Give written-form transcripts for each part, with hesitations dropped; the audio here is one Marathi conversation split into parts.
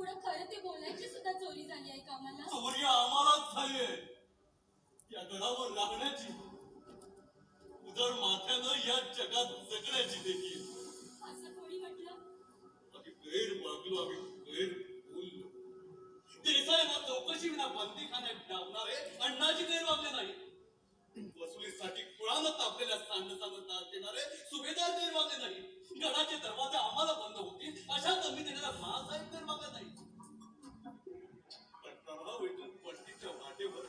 थोडं खरं ते बोलायची सुद्धा चोरी झाली आहे का आम्हाला? चोरी आम्हालाच झालीये. या गडावर राहण्याची, उदर माथ्यानं या जगात जगण्याची देखील. असं कोणी म्हटलं? आम्ही गैर वागलो, आम्ही गैर बोललो. देसाईंना चौकशी विना बंदीखान्यात डावणारे अण्णाजी गैर वागले नाही. वसुलीसाठी कुळानं तापलेल्या सांडसानं त्रास देणारे सुभेदार गैर वागले नाही. गडाचे दरवाजे आम्हाला बंद होतील अशा कमी देणारा महासाहेब गैर वागले नाही. पण प्रभाव इथून पट्टीच्या वाटेवर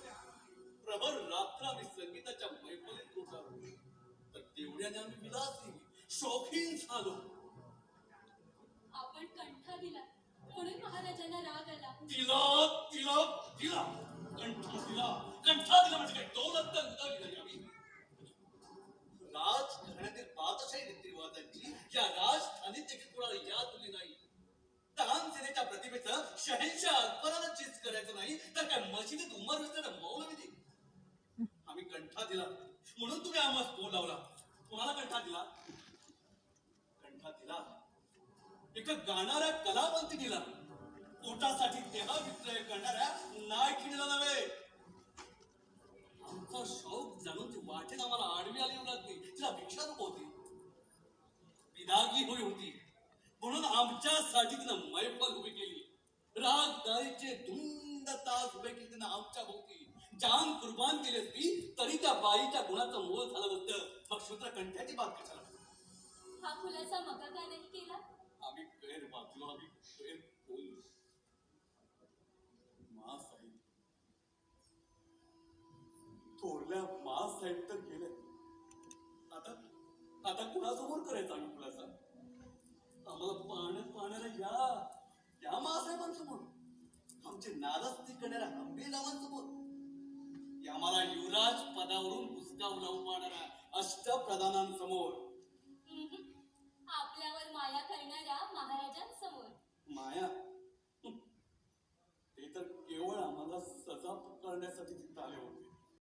प्रभर रात्र आम्ही संगीताच्या मैफलीत पोचावलो. तर तेवढ्याने आम्ही विलासी शौकीन झालो. आपण कंठा दिला म्हणून महाराजांना राग आला. तिला तिला तिला कंठा दिला म्हणजे काय दौलत तर उदावी नाही आम्ही. राजघराण्यातील बादशाही रीतिरिवाजांची या राजधानीत देखील कोणाला याद दिली नाही. तानसेनेच्या प्रतिभेचं शहेनशाह अकबराला चीज करायचं नाही तर काय मशिदीत उमर विसरणं मौलविधी. आम्ही कंठा दिला म्हणून तुम्ही आम्हाला बोलावला. कोणाला कंठा दिला? कंठा दिला एका गाणाऱ्या कलावंतीनीला, पोटासाठी देहविक्रय करणाऱ्या नायकिनीला नव्हे. आमचा शौक जाणून ती वाटेत आम्हाला आडवी आली लागली. तिला भिक्षा नको होती, विदागी होई होती. म्हणून आमच्यासाठी तिनं मैफल उभी केली. राग दारीचे धुंद तास उभे केले तिनं आमच्या भोवती. जान कुर्बान केली असती तरी त्या बाईच्या गुणाचं मोल झालं नसतं. मग शूद्र कंठ्याची बात कशाला? हा खुलासा मका का नाही केला? आम्ही गैर वागलो, आम्ही गैर बोललो. मासाहेब, थोरल्या मासाहेब तर गेले. आता आता कुणासमोर करायचा आम्ही खुलासा? आम्हाला पाहण्याला या मासाहेबांसमोर, आमचे नाराजगी करणाऱ्या हंबीरावांसमोर, या आम्हाला युवराज पदावरून हुसकावून लावून पाहणाऱ्या अष्टप्रधानांसमोर, आपल्यावर माया करणाऱ्या महाराजांसमोर. माया? ते तर केवळ आम्हाला सजा करण्यासाठी